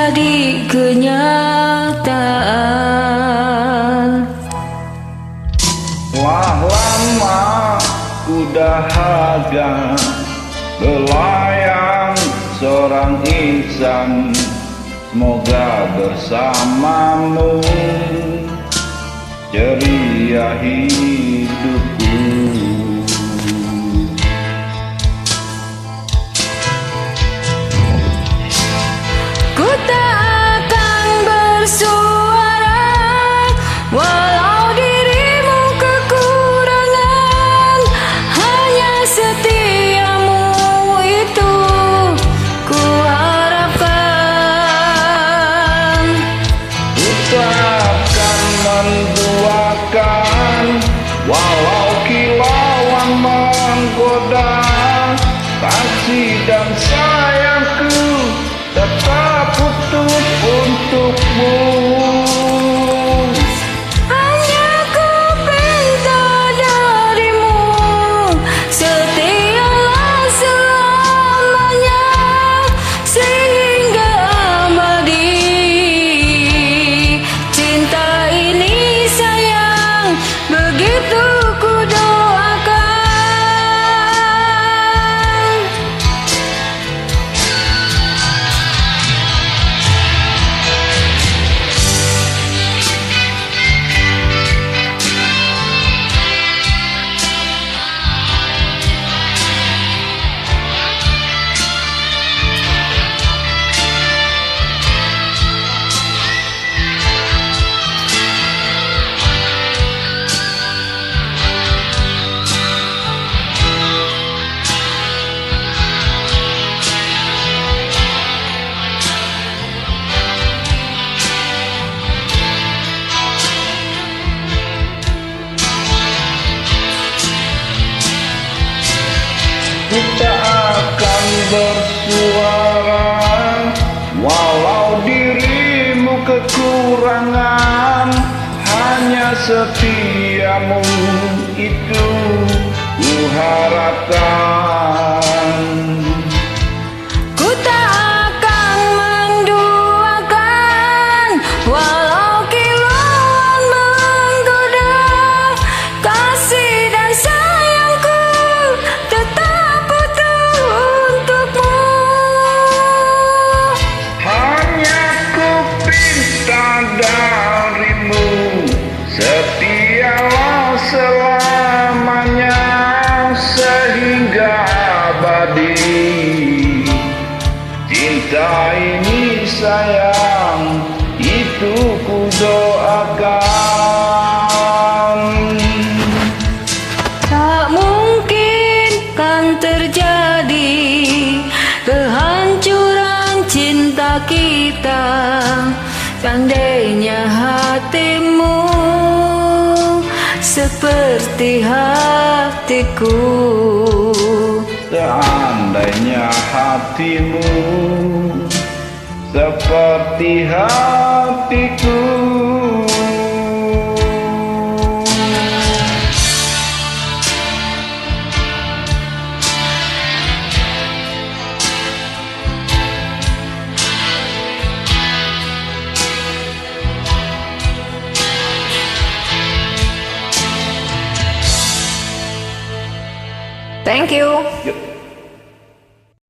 menjadi kenyataan. Wah, lama ku dahaga belayang seorang insan, semoga bersamamu ceria hidupku. Ku tak akan bersuara walau dirimu kekurangan, hanya setiamu itu ku harapkan. Ku takkan menduakan walau kilauan menggoda, kasih dan sayangku tetap utuh untukmu. Hanya ku minta darimu, setialah selamanya sehingga abadi. Cinta ini sayang, begitu ku doakan. Kita akan bersuara walau dirimu kekurangan, hanya setiamu itu ku harapkan. Ku tak akan menduakan walau kilauan menggoda, kasih dan sayangku tetap utuh untukmu. Hanya ku minta darimu, setialah selamanya sehingga abadi. Cinta ini sayang, itu ku doakan. Tak mungkin kan terjadi kehancuran cinta kita, seandainya hatimu seperti hatiku. Seandainya hatimu seperti hatiku. Thank you. Yuk.